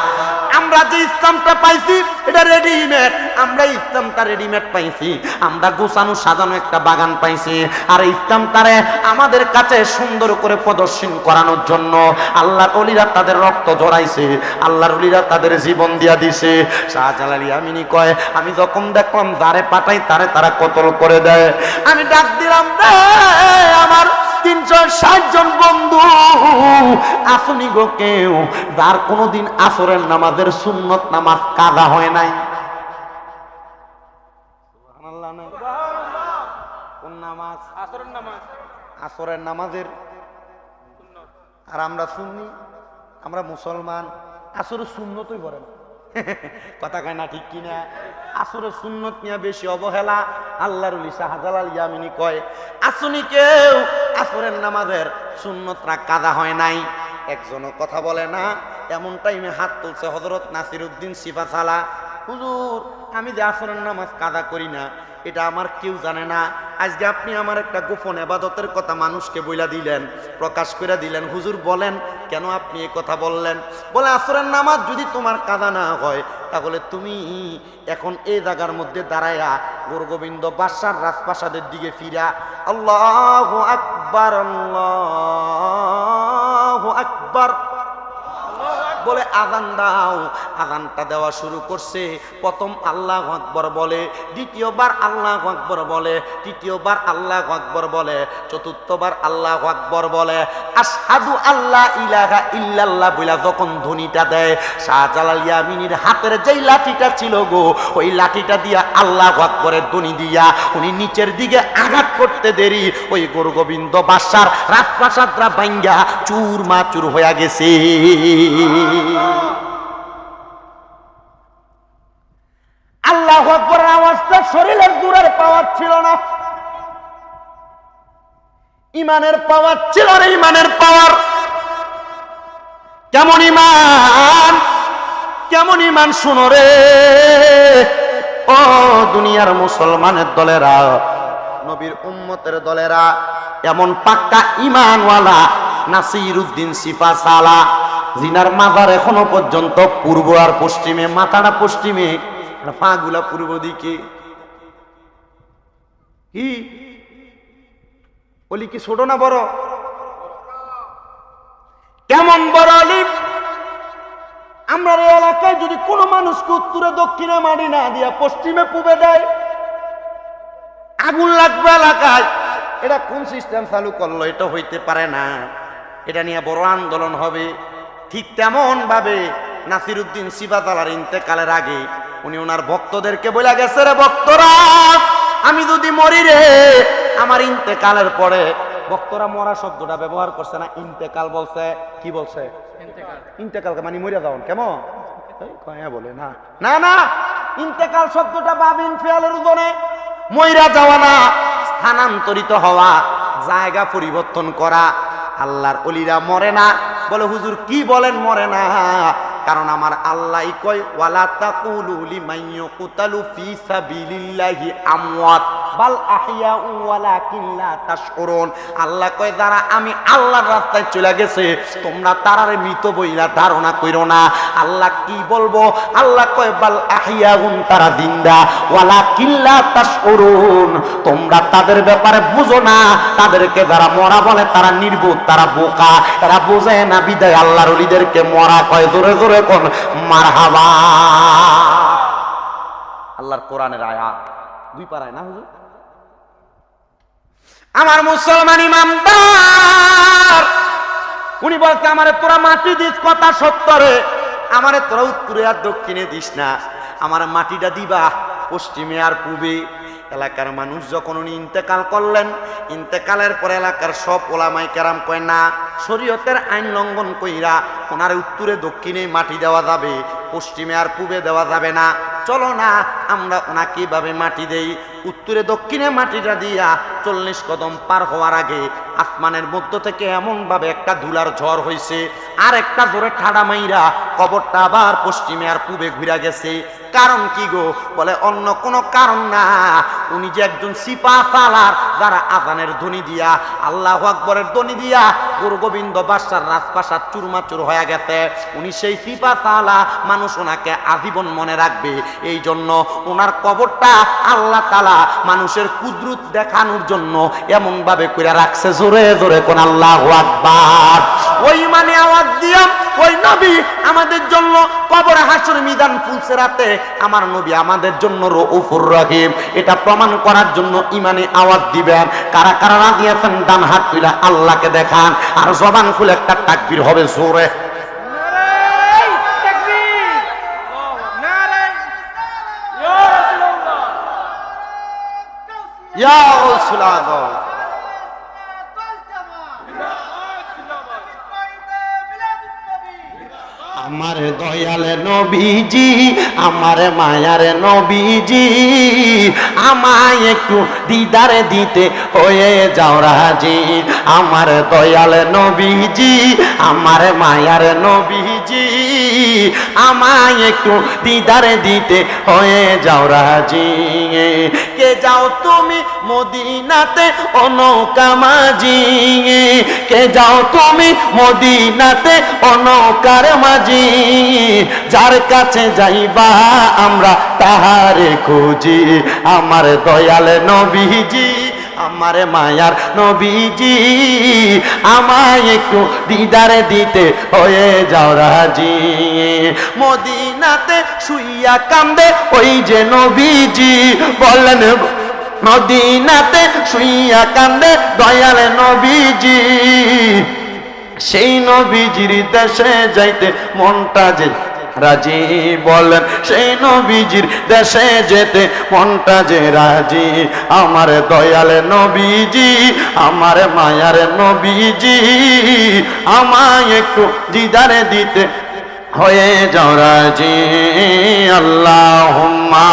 আমরা যে ইসলামটা পাইছি এটা রেডিমেড, আমরা ইসলামটা রেডিমেড পাইছি, আমরা গোছানো সাজানো একটা বাগান পাইছি। আর ইসলামটারে আমাদের কাছে সুন্দর করে প্রদর্শন করানোর জন্য আল্লাহর ওলিরা তাদের রক্ত ঝরাইছে, আল্লাহর ওলিরা তাদের জীবন দিয়া দিছে। শাহজালাল ইয়ামিনী কয়, আমি যখন দেখলাম যারে পাঠাই তারে তারা কতল করে দেয়, আমি ডাক দিলাম রে আমার 360 জন বন্ধু আসুনি গো কেউ যার কোনোদিন আসরের নামাজের সুন্নত নামাজ কাজা হয় নাই। কোন নামাজ? আসরের নামাজ। আসরের নামাজের। আর আমরা সুন্নি, আমরা মুসলমান, আসরের সুন্নতই পড়ে না। কথা কয় না ঠিক কিনা? আসরের সুন্নত নিয়ে বেশি অবহেলা। আল্লাহর ওলি শাহজালাল ইয়ামিনী কয় আসুনি কেউ আসরের নামাজের সুন্নতরা কাজা হয় নাই। একজনও কথা বলে না। এমন টাইমে হাত তুলছে হযরত নাসিরউদ্দিন সিফাসালা, হুজুর আমি যে আসরের নামাজ কাজা করি না এটা আমার কেউ জানে না। আজকে আপনি আমার একটা গোপন ইবাদতের কথা মানুষকে বইলা দিলেন, প্রকাশ করে দিলেন। হুজুর বলেন কেন আপনি এই কথা বললেন? বলে আসরের নামাজ যদি তোমার কাজা না হয় তাহলে তুমি এখন এই জায়গার মধ্যে দাঁড়ায়া গোরগোবিন্দ বাদশার রাজপ্রাসাদের দিকে ফিরা আল্লাহু আকবার আল্লাহু আকবার বলে আযান দাও। আযানটা দেওয়া শুরু করছে। প্রথম আল্লাহু আকবার বলে, দ্বিতীয়বার আল্লাহু আকবার বলে, তৃতীয়বার আল্লাহু আকবার বলে, চতুর্থবার আল্লাহু আকবার বলে। আশহাদু আল্লা ইলাহা ইল্লাল্লাহ বলে যখন ধ্বনিটা দেয়, শাহজালাল ইয়ামিনীর হাতের যেই লাঠিটা ছিল গো, ওই লাঠিটা দিয়া আল্লাহু আকবরের ধ্বনি দিয়া উনি নিচের দিকে আঘাত করতে দেরি ওই গোরগোবিন্দ বাদশার রাজপ্রাসাদরা ভাঙ্গা চুরমাচুর হয়ে গেছে। আল্লাহু আকবরের আওয়াজটা শরীরের দূরের পাওয়ার ছিল না, ইমানের পাওয়ার ছিল না। ইমানের পাওয়ার কেমন ইমান, কেমন ইমান শুনো রে ও দুনিয়ার মুসলমানের দলেরা, নবীর উম্মতের দলেরা। এমন পাক্কা ইমানওয়ালা নাসিরউদ্দিন সিফাসালা, জিনার মাথার এখনো পর্যন্ত পূর্ব আর পশ্চিমে, মাথাটা পশ্চিমে, পা গুলা পূর্ব দিকে। কি বলি, কি ছোট না বড়? কেমন বড় আলিম! আমরা এই এলাকায় যদি কোনো মানুষকে উত্তরে দক্ষিণে মারি না দিয়া পশ্চিমে পূবে দেয়, আগুন লাগবে এলাকায়। এটা কোন সিস্টেম চালু করলো? এটা হইতে পারে না। এটা নিয়ে বড় আন্দোলন হবে। ঠিক তেমন ভাবে নাসিরউদ্দিন সিফাসালার ইন্তেকালের আগে উনি ওনার ভক্তদেরকে বলে গেছে, রে ভক্তরা আমি যদি মরি রে, আমার ইন্তেকালের পরে, ভক্তরা মরা শব্দটা ব্যবহার করছে না, ইন্তেকাল বলছে। কি বলছে? ইন্তেকাল মানে মরিয়া যাওন। কেমন বলে না, না না, ইন্তেকাল শব্দটা বাবিন ফিয়ালের ওজনে মইরা যাওয়া না, স্থানান্তরিত হওয়া, জায়গা পরিবর্তন করা। আল্লাহর ওলিরা মরে না। বলে হুজুর কি বলেন মরে না? কারণ আমার আল্লাহ কয় ওয়ালা তাকুলু লিমান ইয়াকুতালু ফি সাবিলিল্লাহি আমওয়াত বাল আহইয়াউ ওয়ালাকিন লা তাশউরুন। আল্লাহ কয় যারা আমি আল্লাহর রাস্তায় চলে গেছে তোমরা তারারে মৃত বইলা ধারণা কইরো না। আল্লাহ কি বলবো? আল্লাহ কয় বাল আহইয়াউন, তারা জিন্দা, ওয়ালাকিন লা তাশউরুন, তোমরা তাদের ব্যাপারে বুঝো না। তাদেরকে যারা মরা বলে তারা নির্বোধ, তারা বোকা, তারা বোঝে না। বিদায় আল্লাহর ওলিদেরকে মরা কয় জোরে জোরে কোন মারহাবা। আল্লাহর কোরআনের আয়াত 2 পারায় না হুজুর? আমার মুসলমান ইমানদার উনি বলছে আমারে তোরা মাটি দিস, কথা সত্য রে, আমারে তোরা উত্তরে আর দক্ষিণে দিস না, আমার মাটিটা দিবা পশ্চিমে আর পূবে। এলাকার মানুষ যখন উনি ইন্তেকাল করলেন, ইন্তেকালের পরে এলাকার সব ওলামায়ে কেরাম কয় না, শরীয়তের আইন লঙ্ঘন কইরা ওনার উত্তরে দক্ষিণে মাটি দেওয়া যাবে, পশ্চিমে আর পূবে দেওয়া যাবে না। চলো না আমরা ওনাকে এভাবে মাটি দেই। উত্তরে দক্ষিণে মাটিটা দিয়া 40 কদম পার হওয়ার আগে আসমানের মধ্য থেকে এমন ভাবে একটা ধুলার ঝড় হইছে, আর একটা জোরে ঠাডা মাইরা কবরটা আবার পশ্চিমে আর পূবে ঘুরা গেছে। কারণ কি গো? বলে অন্য কোনো কারণ না, উনি যে একজন সিপাহসালার যারা আযানের ধ্বনি দিয়া, আল্লাহু আকবরের ধ্বনি দিয়া গোরগোবিন্দ বাদশার রাজপ্রাসাদ চুরমাচুর হয়ে গেছে। উনি সেই সিপাহসালা, মানুষ ওনাকে আজীবন মনে রাখবে। এই জন্য ওনার কবরটা আল্লাহ তাআলা মানুষের কুদরত দেখানোর জন্য এমন ভাবে কইরা রাখছে। জোরে জোরে কোন আল্লাহু আকবার। ওই মানে আওয়াজ দিয়া ওই নবী আমাদের জন্য কবর হাসর মিজান ফুলসেরাতে আমার নবী আমাদের জন্য রউফুর রহিম, এটা প্রমাণ করার জন্য ইমানে আওয়াজ দিবেন। কারা কারা রাজি আছেন ডান হাত তুলে আল্লাহকে দেখান, আর জবান খুলে একটা তাকবীর হবে জোরে। ইয়া রাসূলুল্লাহ, আমার দয়াল নবীজি, আমার মায়ার নবীজি, আমায় একটু দিদারে দিতে হয়ে যাও রাজি। আমার দয়াল নবীজি, আমার মায়ার নবীজি, আমায় একটু দিদারে দিতে হয়ে যাও রাজি। কে যাও তুমি মদিনাতে ও নৌকা মাঝি, কে যাও তুমি মদিনাতে ও নৌকার মাঝি, যার কাছে যাইবা আমরা তাহারে খুঁজি। আমার দয়াল নবীজি, আমার মায়ার নবীজি, আমায় একটু দিদারে দিতে হয়ে যাও রাজি। মদিনাতে শুইয়া কান্দে ওই যে নবীজি, বলেন মদিনাতে শুইয়া কান্দে দয়াল নবীজি, সেই নবীজির দেশে যাইতে মনটা যে রাজি। বলেন সেই নবীজির দেশে যেতে মনটা যে রাজি। আমার দয়াল নবীজি, আমার মায়ার নবীজি, আমায় একটু দিদারে দিতে হয়ে যাও রাজি। আল্লাহুম্মা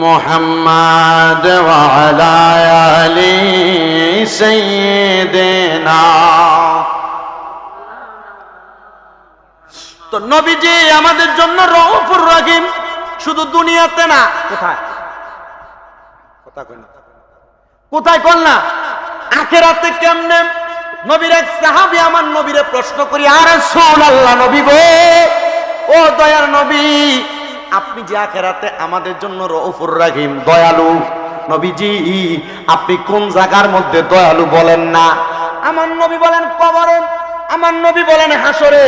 মুহাম্মাদ ওয়া আলা আলি সাইয়্যিদিনা। তো নবীজি আমাদের জন্য রউফুর রহিম, শুধু দুনিয়াতে না, কোথায় কথা কই না, কোথায় কল না, আখিরাতে কেমনে? নবীর এক সাহাবী আমার নবীরে প্রশ্ন করি, ইয়া রাসূলুল্লাহ, নবী গো, ও দয়ার নবী, আপনি যে আখিরাতে আমাদের জন্য রউফুর রহিম, দয়ালু, নবীজি আপনি কোন জায়গার মধ্যে দয়ালু বলেন না? আমার নবী বলেন কবরে, আমার নবী বলেন হাসরে,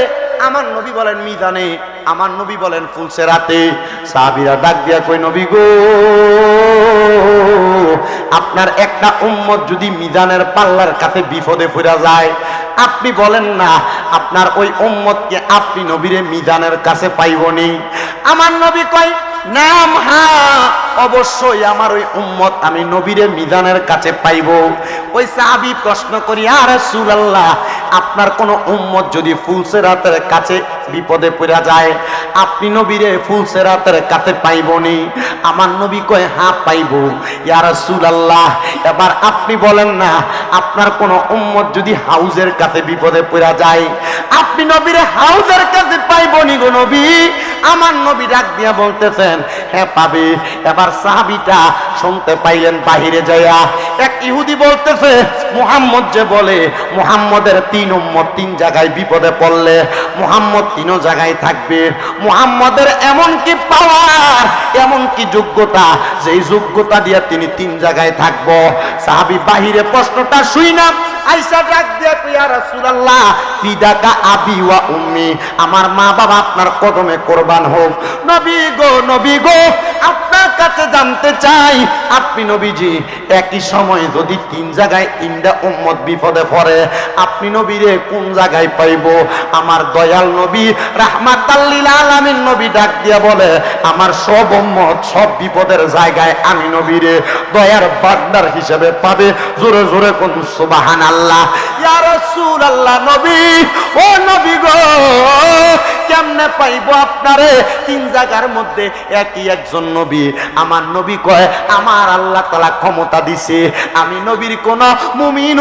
আমার নবী বলেন মিজানে, আমার নবী বলেন ফুলসেরাতে। সাহাবীরা ডাক দিয়া কই, নবী গো, আপনার একটা উম্মত যদি মিজানের পাল্লার কাছে বিপদে পড়ে যায়, আপনি বলেন না আপনার ওই উম্মতকে আপনি নবীরে মিজানের কাছে পাইবনি? আমার নবী কয়, নাম, হ্যাঁ অবশ্যই আমার ওই উম্মত আমি নবীরে মিজানের কাছে পাইব। ওই সাহাবী প্রশ্ন করি, ইয়া রাসূলুল্লাহ, আপনার কোন উম্মত যদি ফুলসেরাতের কাছে বিপদে পড়ে যায়, আপনি নবীরে ফুলসেরাতের কাছে পাইবনি? আমার নবী কয়, হ্যাঁ পাইব। ইয়া রাসূলুল্লাহ, এবার আপনি বলেন না আপনার কোন উম্মত যদি হাউজের কাছে বিপদে পড়ে যায়, আপনি নবীরে হাউজের কাছে পাইবনি গো নবী? আমার নবী ডাক দিয়া বলতেছেন, হ্যাঁ পাবে। এবার সাহাবীটা শুনতে পাইলেন বাহিরে যাইয়া, এক ইহুদি বলতেছে, মুহাম্মদ যে বলে মুহাম্মদের তিন উম্মত তিন জায়গায় বিপদে পড়লে মুহাম্মদ তিন জায়গায় থাকবে। মুহাম্মদের এমন কি পাওয়ার, এমন কি যোগ্যতা, যেই যোগ্যতা দিয়ে তিনি তিন জায়গায় থাকবো। সাহাবী বাহিরে প্রশ্নটা শুই না আইসা ডাক দিয়া, ইয়া রাসূলুল্লাহ, ফিদাকা আবি ওয়া উম্মি, আমার মা বাবা আপনার কদমে কোরবান হোক। নবী গো, নবী গো, আপনার কাছে জানতে চাই, আপনি নবীজি একই সময় যদি তিন জায়গায় তিনটা উম্মত বিপদে পড়ে, আপনি নবীরে কোন জায়গায় পাইব? আমার দয়াল নবী রাহমাতাল লিল আলামিন নবী ডাক দিয়া বলে, আমার সব উম্মত সব বিপদের জায়গায় আমি নবীরে দয়ার বান্দার হিসেবে পাবে। জোরে জোরে কোন সুবহানাল্লাহ। ইয়া রাসূলুল্লাহ, নবী, ও নবী গো, কেমনে পাইব আপনারে তিন জায়গার মধ্যে একই একজন নবী? আমার নবী কয়, আমার আল্লাহ তাআলা ক্ষমতা দিছে, আমি নবীর কোন মুমিন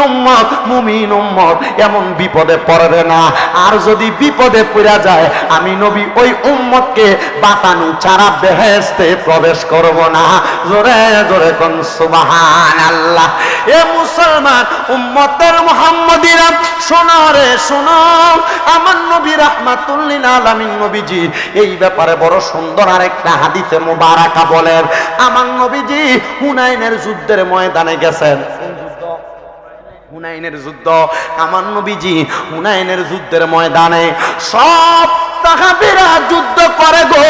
উম্মত এমন বিপদে পড়বে না। আর যদি বিপদে পড়া যায়, আমি নবী ওই উম্মতকে বাঁচানো ছাড়া বেহেশতে প্রবেশ করব না। জোরে জোরে কোন সুবহানাল্লাহ। এ মুসলমান উম্মতের মুহাম্মদীরা, শোনো রে শোনো, আমার নবী রাহমাতুল লিল আলামিন নবীজি এই ব্যাপারে বড় সুন্দর আরেকটা হাদিসে মুবারাকা বলেন। আমার নবীজি হুনাইনের যুদ্ধের ময়দানে গেছেন। হুনাইনের যুদ্ধ। আমার নবীজি হুনাইনের যুদ্ধের ময়দানে সব সাহাবীরা যুদ্ধ করে গো।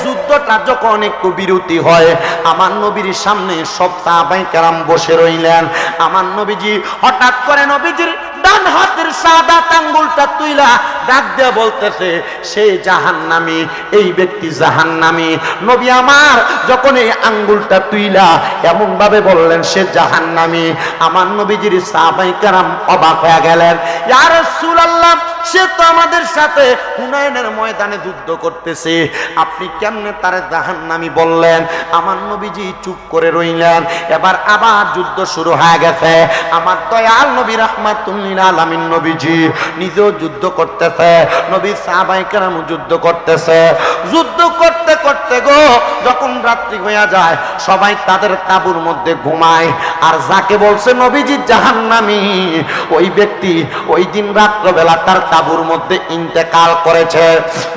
যুদ্ধটা যখন একটু বিরতি হয়, আমার নবীর সামনে সব সাহাবায়ে কেরাম বসে রইলেন। আমার নবীজি হঠাৎ করে নবীজির ডান হাতের সাদা আঙ্গুলটা তুইলা ডাক দিয়ে বলতেছে, সে জাহান্নামী, এই ব্যক্তি জাহান্নামী। নবী আমার যখন এই আঙ্গুলটা তুইলা এমন ভাবে বললেন সে জাহান্নামী, আমার নবীজির সাহাবায়ে কেরাম অবাক হয়ে গেলেন। ইয়া রাসূলুল্লাহ, সে তো আমাদের সাথে হুনাইনের ময়দানে যুদ্ধ করতেছে, আপনি কেমনে তারে জাহান্নামী বললেন? আমার নবীজি চুপ করে রইলেন। এবার আবার যুদ্ধ শুরু হয়ে গেছে। আমার দয়াল নবী রাহমাতুল লিল আলামিন নবীজি নিজেও যুদ্ধ করতেছে, নবী সাহাবায়ে কেরাম যুদ্ধ করতেছে। যুদ্ধ করতে করতে গো যখন রাত্রি হয়ে যায়, সবাই তাদের তাঁবুর মধ্যে ঘুমায়। আর যাকে বলছে নবীজি জাহান্নামী, ওই ব্যক্তি ওই দিন রাত্রবেলা তার তাঁবুর মধ্যে ইন্তেকাল করেছে।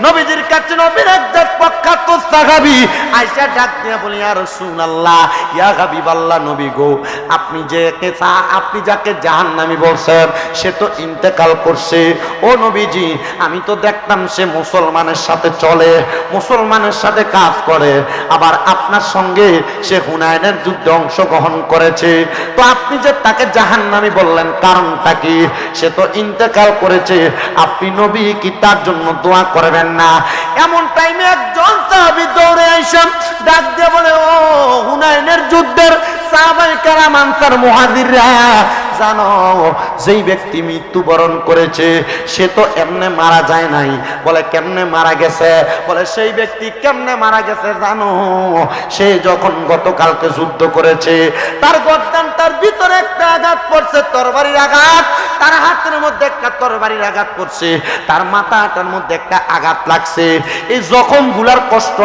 নবীজির কাছে নবীর একজন প্রখ্যাত সাহাবী আয়েশা ডাক দিয়ে বলি, ইয়া রাসূলুল্লাহ, ইয়া হাবিবাল্লাহ, নবী গো, আপনি যাকে জাহান্নামী বলছেন সে তো ইন্তেকাল করছে। ও নবীজি, আমি তো দেখতাম সে মুসলমানের সাথে চলে, মুসলমানের সাথে কাজ করে, আবার আপনার সঙ্গে সে হুনাইনের যুদ্ধে অংশগ্রহণ করেছে, তো আপনি যে তাকে জাহান্নামী বললেন কারণটা কি? সে তো ইন্তেকাল করেছে, আপনি নবী কি তার জন্য দোয়া করবেন না? এমন টাইমে একজন সাহাবী দৌড়ে আইসেন, ডাক দিয়ে বলে, ও হুনাইনের যুদ্ধের সাহাবায়ে কেরাম আনসার মুহাজিররা, জানো যেই ব্যক্তি মৃত্যুবরণ করেছে সে তো এমনে মারা যায় নাই। বলে কেমনে মারা গেছে? বলে সেই ব্যক্তি কেমনে মারা গেছে জানো? সে যখন গতকালকে যুদ্ধ করেছে, তার গর্দানটার ভিতরে একটা আঘাত পড়ছে, তরবারির আঘাত, তার হাতের মধ্যে একটা তরবারির আঘাত পড়ছে, তার মাথাটার মধ্যে একটা আঘাত লাগছে। এই জখম গুলার কষ্ট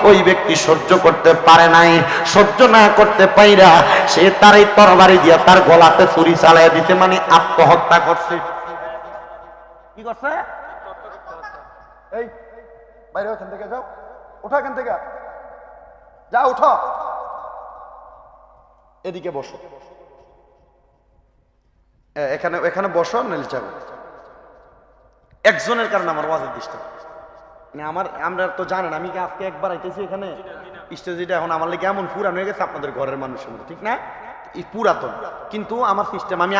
ওই ব্যক্তি সহ্য করতে পারে নাই। সহ্য না করতে পাইরা সে তার এই তরবারি দিয়া তার গলাতে ছুরি চালাইয়া দিতে, মানে আত্মহত্যা করছে। কি করছে? এই বাইরে ওখান থেকে যাও, ওঠো এখান থেকে, যা উঠো, এদিকে বসো, এখানে এখানে বসো, নাইলে যাবে। একজনের কারণে আমার ওয়াজের ডিস্টার্ব, মানে আমরা তো জানেন আমি কি আজকে একবার আইতেছি এখানে স্টেজটা, এখন আমার লেগে এমন পুরান হয়ে গেছে আপনাদের ঘরের মানুষের মধ্যে, ঠিক না? এই পুরাতন, কিন্তু আমার সিস্টেম, আমি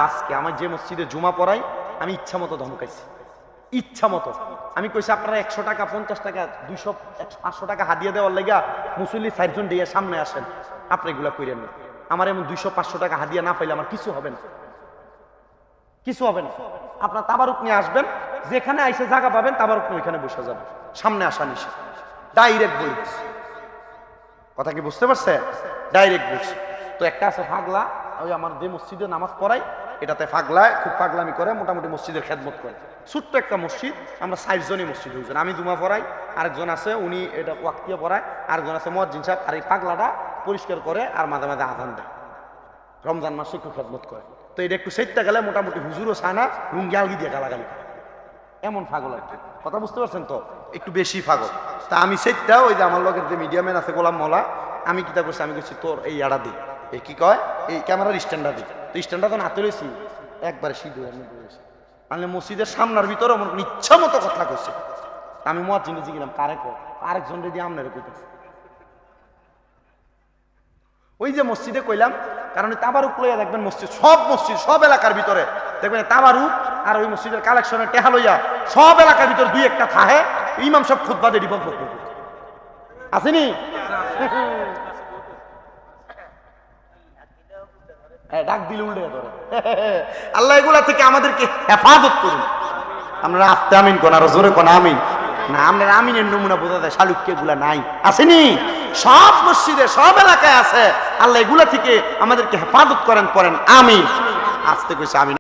আজকে আমার যে মসজিদে জুমা পড়াই আমি ইচ্ছা মতো ধমকাইছি, ইচ্ছা মতো। আমি কইছি আপনারা 100 টাকা, 50 টাকা, 200, 500 টাকা হাদিয়া দেওয়ার লেগা মুসল্লি 4 জন দিয়ে সামনে আসেন, আপনি এগুলা কইরেন না। আমার এমন 200, 500 টাকা হাদিয়া না পাইলে আমার কিছু হবে না, কিছু হবে না। আপনার তাবারুক নিয়ে আসবেন, যেখানে আইসে জায়গা পাবেন তাবারুক নিয়ে ওইখানে বসে যাবেন, সামনে আসা নিষেধ। ডাইরেক্ট বলছি, কথা কি বুঝতে পারছে? ডাইরেক্ট বলছি। তো একটা আছে ফাগলা, ওই আমার যে মসজিদে নামাজ পড়াই এটাতে ফাগলায় খুব পাগলামি করে, মোটামুটি মসজিদের খেদমত করে। ছোট্ট একটা মসজিদ, আমরা 4 জনই মসজিদ হয়েছেন, আমি জুমা পড়াই, আরেকজন আছে উনি এটা ওয়াক্তিয়া পড়ায়, আরেকজন আছে মুয়াজ্জিন সাহেব, আর এই পাগলাটা পরিষ্কার করে আর মাঝে মাঝে আজান দেয়, রমজান মাসে একটু খেদমত করে। তো এটা একটু সেটটা গেলে মোটামুটি হুজুরও চায় না, লুঙ্গি আলগি দিয়ে গালাগালি করে, এমন পাগল আর কি। কথা বুঝতে পারছেন তো? একটু বেশি পাগল। তা আমি সেটটা ওই যে আমার লোকের যে মিডিয়াম্যান আছে গোলাম মোলা, আমি কিতা করছি, আমি করছি তোর এই আড়া দিই, এই কি কয়, এই ক্যামেরার স্ট্যান্ডার দিই। তো স্ট্যান্ডার তো হাতে রয়েছি, একবারে সিধু আমি বলেছি, আমি মসজিদের সামনার ভিতরে আমার ইচ্ছা মতো কথা করছে। আমি মুয়াজ্জিনে জিগিলাম কারে কর, আরেকজন রেডি আমনের কইতেছে। ওই যে মসজিদে কইলাম, কারণ তাবারুক লইয়া দেখবেন মসজিদ, সব এলাকার ভিতরে দেখবেন তাবারুক আর ওই মসজিদের কালেকশনের টেহা লইয়া সব এলাকার ভিতরে 2-1টা থাহে, ইমাম সব খুতবা দিয়ে রিপোর্ট করতে আসেনি। ডাক দিলে উল্টে ধরে। আল্লাহ এগুলা থেকে আমাদেরকে হেফাজত করুন। আমরা আস্তে আমিন কোন, আরো জোরে কোন আমিন না। আমরা আমিনের নমুনা বোঝা যায়, শালুক্য এগুলা নাই, আসেনি? সব মসজিদে সব এলাকায় আছে। আল্লাহ এগুলা থেকে আমাদেরকে হেফাজত করেন, পড়েন আমিন। আস্তে কইছে আমিন।